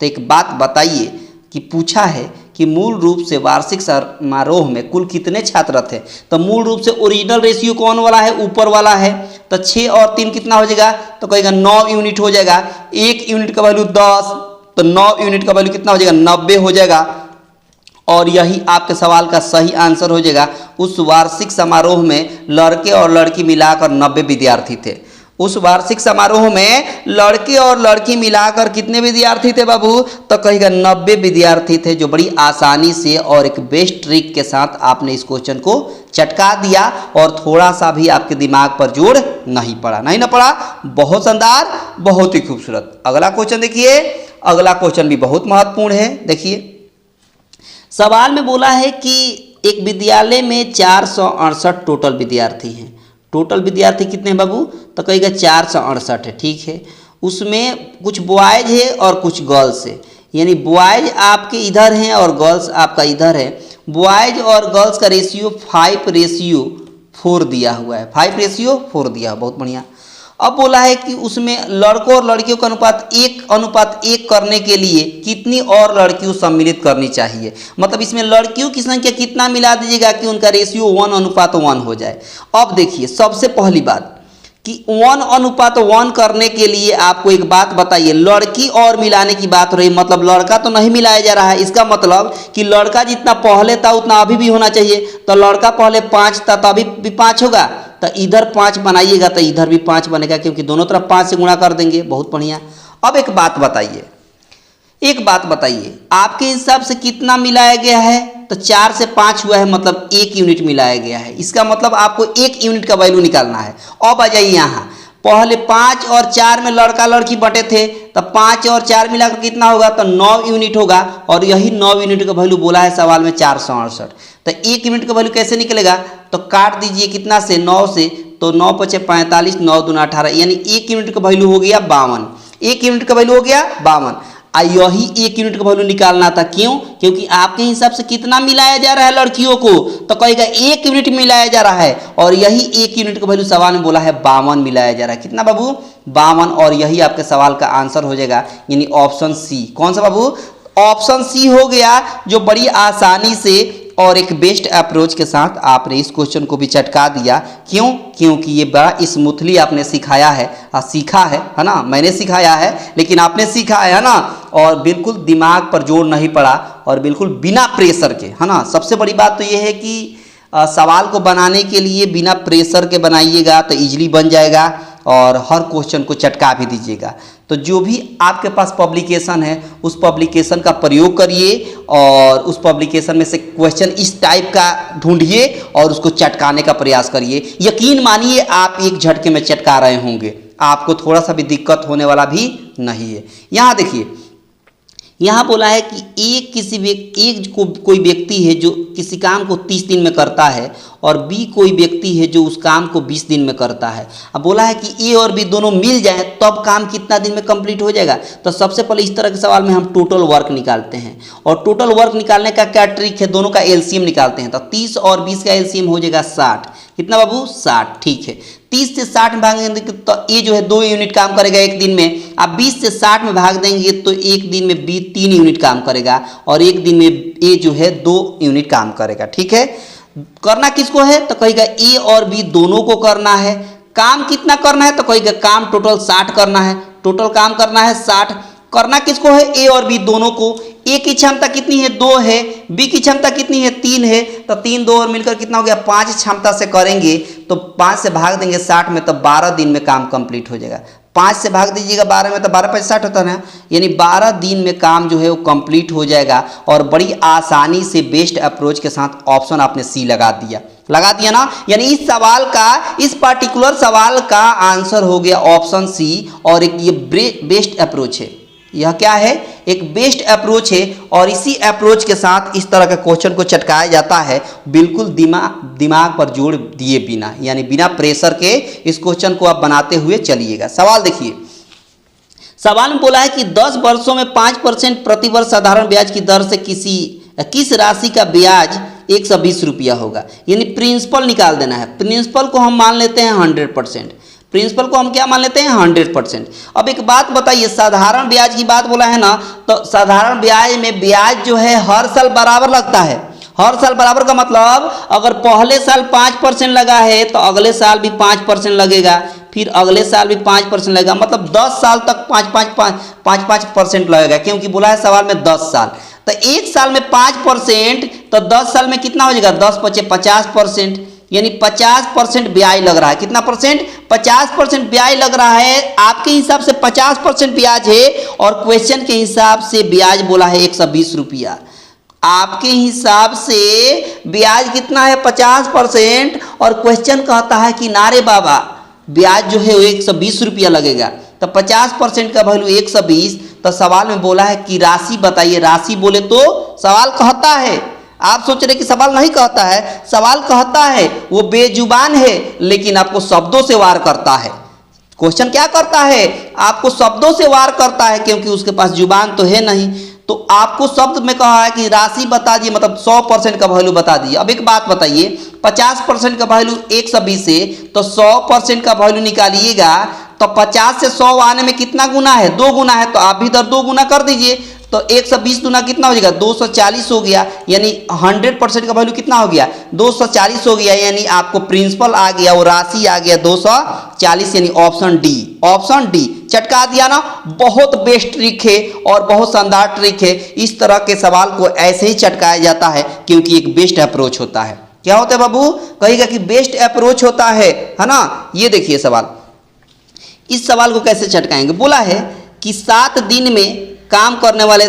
तो एक बात बताइए कि पूछा है कि मूल रूप से वार्षिक समारोह में कुल कितने छात्र थे। तो मूल रूप से ओरिजिनल रेशियो कौन वाला है, ऊपर वाला है। तो 6 और 3 कितना हो जाएगा, तो कहेगा 9 यूनिट हो जाएगा। 1 यूनिट का वैल्यू 10 तो 9 यूनिट का वैल्यू कितना हो जाएगा, 90 हो जाएगा। और यही आपके सवाल का सही आंसर हो जाएगा। उस वार्षिक समारोह में लड़के और लड़की मिलाकर 90 विद्यार्थी थे। उस वार्षिक समारोह में लड़के और लड़की मिलाकर कितने विद्यार्थी थे बाबू, तो कहेगा 90 विद्यार्थी थे। जो बड़ी आसानी से और एक बेस्ट ट्रिक के साथ आपने इस क्वेश्चन को चटका दिया और थोड़ा सा भी आपके दिमाग पर जोर नहीं पड़ा, नहीं ना पड़ा। बहुत शानदार, बहुत ही खूबसूरत। अगला क्वेश्चन देखिए, अगला क्वेश्चन भी बहुत महत्वपूर्ण है। देखिए सवाल में बोला है कि एक विद्यालय में 468 टोटल विद्यार्थी हैं। टोटल विद्यार्थी कितने हैं बाबू, तो कहेगा 468 है। ठीक है, उसमें कुछ बॉयज है और कुछ गर्ल्स है, यानी बॉयज आपके इधर हैं और गर्ल्स आपका इधर है। बॉयज और गर्ल्स का रेशियो 5:4 दिया हुआ है। 5:4 दिया हुआ, बहुत बढ़िया। अब बोला है कि उसमें लड़कों और लड़कियों का अनुपात 1:1 करने के लिए कितनी और लड़कियों सम्मिलित करनी चाहिए। मतलब इसमें लड़कियों की संख्या कितना मिला दीजिएगा कि उनका रेशियो 1:1 हो जाए। अब देखिए सबसे पहली बात कि 1:1 करने के लिए आपको एक बात बताइए, लड़की और मिलाने की बात हो रही, मतलब लड़का तो नहीं मिलाया जा रहा है। इसका मतलब कि लड़का जितना पहले था उतना अभी भी होना चाहिए। तो लड़का पहले 5 था तो अभी भी 5 होगा, तो इधर 5 बनाइएगा तो इधर भी 5 बनेगा, क्योंकि दोनों तरफ 5 से गुणा कर देंगे। बहुत बढ़िया। अब एक बात बताइए, आपके हिसाब से कितना मिलाया गया है, तो 4 से 5 हुआ है, मतलब 1 यूनिट मिलाया गया है। इसका मतलब आपको 1 यूनिट का वैल्यू निकालना है। अब आ जाइए यहाँ, पहले 5 और 4 में लड़का लड़की बटे थे, तो 5 और 4 मिलाकर कितना होगा, तो 9 यूनिट होगा। और यही 9 यूनिट का वैल्यू बोला है सवाल में 468। तो 1 यूनिट का वैल्यू कैसे निकलेगा, तो काट दीजिए कितना से, 9 से, तो 9 × 5 = 45, 9 × 2 = 18, यानी 1 यूनिट का वैल्यू हो गया 52। 1 यूनिट का वैल्यू हो गया 52। यही 1 यूनिट का वैल्यू निकालना था। क्यों, क्योंकि आपके हिसाब से कितना मिलाया जा रहा है लड़कियों को, तो कहेगा 1 यूनिट मिलाया जा रहा है। और यही 1 यूनिट का वैल्यू सवाल में बोला है 52 मिलाया जा रहा है। कितना बाबू, 52। और यही आपके सवाल का आंसर हो जाएगा, यानी ऑप्शन सी। कौन सा बाबू, ऑप्शन सी हो गया, जो बड़ी आसानी से और एक बेस्ट अप्रोच के साथ आपने इस क्वेश्चन को भी चटका दिया। क्यों, क्योंकि ये बड़ा स्मूथली आपने सिखाया है, सीखा है ना। मैंने सिखाया है लेकिन आपने सीखा है ना, और बिल्कुल दिमाग पर जोर नहीं पड़ा और बिल्कुल बिना प्रेशर के, है ना। सबसे बड़ी बात तो ये है कि सवाल को बनाने के लिए बिना प्रेशर के बनाइएगा तो इजीली बन जाएगा और हर क्वेश्चन को चटका भी दीजिएगा। तो जो भी आपके पास पब्लिकेशन है उस पब्लिकेशन का प्रयोग करिए और उस पब्लिकेशन में से क्वेश्चन इस टाइप का ढूंढिए और उसको चटकाने का प्रयास करिए। यकीन मानिए आप एक झटके में चटका रहे होंगे, आपको थोड़ा सा भी दिक्कत होने वाला भी नहीं है। यहाँ देखिए, यहाँ बोला है कि कोई व्यक्ति है जो किसी काम को 30 दिन में करता है और बी कोई व्यक्ति है जो उस काम को 20 दिन में करता है। अब बोला है कि ए और बी दोनों मिल जाए तब काम कितना दिन में कंप्लीट हो जाएगा। तो सबसे पहले इस तरह के सवाल में हम टोटल वर्क निकालते हैं, और टोटल वर्क निकालने का क्या ट्रिक है, दोनों का एलसीएम निकालते हैं। तो 30 और 20 का एलसीएम हो जाएगा 60। कितना बाबू, 60। ठीक है, 30 से 60 में भागेंगे तो ए जो है 2 यूनिट काम करेगा एक दिन में। आप 20 से 60 में भाग देंगे तो एक दिन में बी 3 यूनिट काम करेगा और एक दिन में ए जो है 2 यूनिट काम करेगा। ठीक है, करना किसको है, तो कहेगा ए और बी दोनों को करना है। काम कितना करना है, तो कहेगा काम टोटल 60 करना है। टोटल काम करना है 60। करना किसको है, ए और बी दोनों को। ए की क्षमता कितनी है, 2 है। बी की क्षमता कितनी है, 3 है। तो 3 2 और मिलकर कितना हो गया, 5 क्षमता से करेंगे तो 5 से भाग देंगे 60 में तो 12 दिन में काम कंप्लीट हो जाएगा। 5 से भाग दीजिएगा 12 में तो 12 × 5 = 60 होता है ना, यानी 12 दिन में काम जो है वो कंप्लीट हो जाएगा। और बड़ी आसानी से बेस्ट अप्रोच के साथ ऑप्शन आपने सी लगा दिया ना। यानी इस सवाल का, इस पार्टिकुलर सवाल का आंसर हो गया ऑप्शन सी, और एक ये बेस्ट अप्रोच है। यह क्या है, एक बेस्ट अप्रोच है और इसी अप्रोच के साथ इस तरह के क्वेश्चन को चटकाया जाता है, बिल्कुल दिमाग पर जोर दिए बिना, यानी बिना प्रेशर के इस क्वेश्चन को आप बनाते हुए चलिएगा। सवाल देखिए, सवाल में बोला है कि 10 वर्षों में 5% प्रतिवर्ष साधारण ब्याज की दर से किस राशि का ब्याज 120 रुपया होगा, यानी प्रिंसिपल निकाल देना है। प्रिंसिपल को हम मान लेते हैं 100%, प्रिंसिपल को हम क्या मान लेते हैं 100%। अब एक बात बताइए, साधारण ब्याज की बात बोला है ना, तो साधारण ब्याज में ब्याज जो है हर साल बराबर लगता है। हर साल बराबर का मतलब अगर पहले साल 5% लगा है तो अगले साल भी 5% लगेगा, फिर अगले साल भी 5% लगेगा, मतलब 10 साल तक 5% लगेगा, क्योंकि बोला है सवाल में 10 साल। तो एक साल में 5%, तो 10 साल में कितना हो जाएगा, 10 × 5 = 50%, यानी 50% ब्याज लग रहा है। कितना परसेंट, 50% ब्याज लग रहा है। आपके हिसाब से 50% ब्याज है और क्वेश्चन के हिसाब से ब्याज बोला है 120 रुपया। आपके हिसाब से ब्याज कितना है 50% और क्वेश्चन कहता है कि नारे बाबा ब्याज जो है वो 120 रुपया लगेगा, तो 50% का वैल्यू 120। तो सवाल में बोला है कि राशि बताइए, राशि बोले तो सवाल कहता है, आप सोच रहे कि सवाल नहीं कहता है, सवाल कहता है, वो बेजुबान है लेकिन आपको शब्दों से वार करता है। क्वेश्चन क्या करता है, आपको शब्दों से वार करता है, क्योंकि उसके पास जुबान तो है नहीं। तो आपको शब्द में कहा है कि राशि बता दिए, मतलब 100% का वैल्यू बता दिए। अब एक बात बताइए, 50% का वैल्यू 120 है, तो 100% का वैल्यू निकालिएगा, तो 50 से 100 आने में कितना गुना है, 2 गुना है, तो आप भी इधर 2 गुना कर दीजिए, तो 120 गुना कितना हो जाएगा, 240 हो गया, यानी 100% का वैल्यू कितना हो गया, 240 हो गया, यानी आपको प्रिंसिपल आ गया, वो राशि आ गया 240, यानी ऑप्शन डी। ऑप्शन डी चटका दिया ना, बहुत बेस्ट ट्रिक है और बहुत शानदार ट्रिक है। इस तरह के सवाल को ऐसे ही चटकाया जाता है, क्योंकि एक बेस्ट अप्रोच होता है। क्या होता है बाबू, कहेगा कि बेस्ट अप्रोच होता है ना। ये देखिए सवाल, इस सवाल को कैसे चटकाएंगे, बोला है कि 7 दिन में काम करने वाले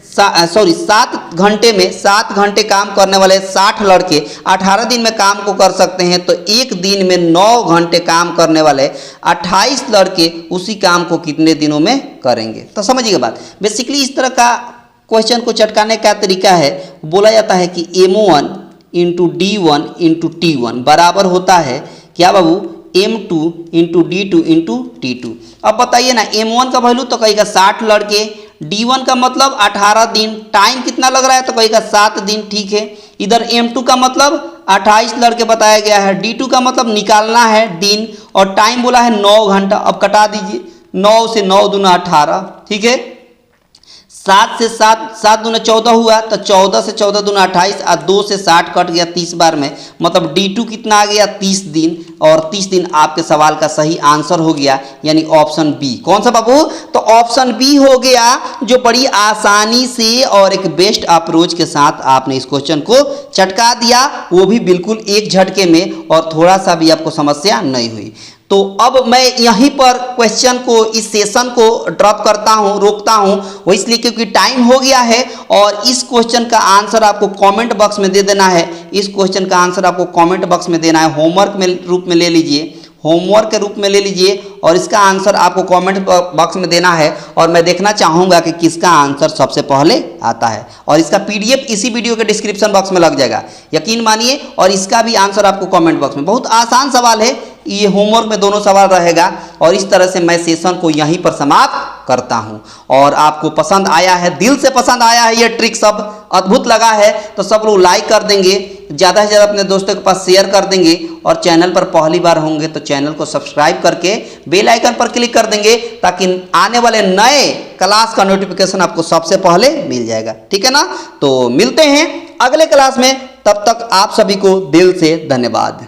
7 घंटे में 7 घंटे काम करने वाले 60 लड़के 18 दिन में काम को कर सकते हैं, तो एक दिन में 9 घंटे काम करने वाले 28 लड़के उसी काम को कितने दिनों में करेंगे। तो समझिएगा बात, बेसिकली इस तरह का क्वेश्चन को चटकाने का तरीका है, बोला जाता है कि M1 × D1 × T1 बराबर होता है क्या बाबू, M2 × D2 × T2। अब बताइए ना, M1 का वैल्यू तो कहेगा 60 लड़के, D1 का मतलब 18 दिन, टाइम कितना लग रहा है तो कहेगा 7 दिन, ठीक है। इधर M2 का मतलब 28 लड़के बताया गया है, D2 का मतलब निकालना है दिन, और टाइम बोला है 9 घंटा। अब कटा दीजिए, 9 से 9 दूना 18, ठीक है। 7 से 7 दूना 14 हुआ, तो 14 से 14 दूना 28, और 2 से 60 कट गया 30 बार में, मतलब D2 कितना आ गया 30 दिन, और 30 दिन आपके सवाल का सही आंसर हो गया, यानी ऑप्शन बी। कौन सा बाबू, तो ऑप्शन बी हो गया, जो बड़ी आसानी से और एक बेस्ट अप्रोच के साथ आपने इस क्वेश्चन को चटका दिया, वो भी बिल्कुल एक झटके में, और थोड़ा सा भी आपको समस्या नहीं हुई। तो अब मैं यहीं पर क्वेश्चन को, इस सेशन को ड्रॉप करता हूं, रोकता हूं, वो इसलिए क्योंकि टाइम हो गया है, और इस क्वेश्चन का आंसर आपको कमेंट बॉक्स में दे देना है। इस क्वेश्चन का आंसर आपको कमेंट बॉक्स में देना है, होमवर्क में रूप में ले लीजिए, होमवर्क के रूप में ले लीजिए, और इसका आंसर आपको कमेंट बॉक्स में देना है। और मैं देखना चाहूँगा कि किसका आंसर सबसे पहले आता है, और इसका PDF इसी वीडियो के डिस्क्रिप्शन बॉक्स में लग जाएगा, यकीन मानिए। और इसका भी आंसर आपको कमेंट बॉक्स में, बहुत आसान सवाल है ये, होमवर्क में दोनों सवाल रहेगा। और इस तरह से मैं सेशन को यहीं पर समाप्त करता हूं। और आपको पसंद आया है, दिल से पसंद आया है, ये ट्रिक सब अद्भुत लगा है, तो सब लोग लाइक कर देंगे, ज़्यादा से ज़्यादा अपने दोस्तों के पास शेयर कर देंगे, और चैनल पर पहली बार होंगे तो चैनल को सब्सक्राइब करके बेल आइकन पर क्लिक कर देंगे, ताकि आने वाले नए क्लास का नोटिफिकेशन आपको सबसे पहले मिल जाएगा, ठीक है ना। तो मिलते हैं अगले क्लास में, तब तक आप सभी को दिल से धन्यवाद।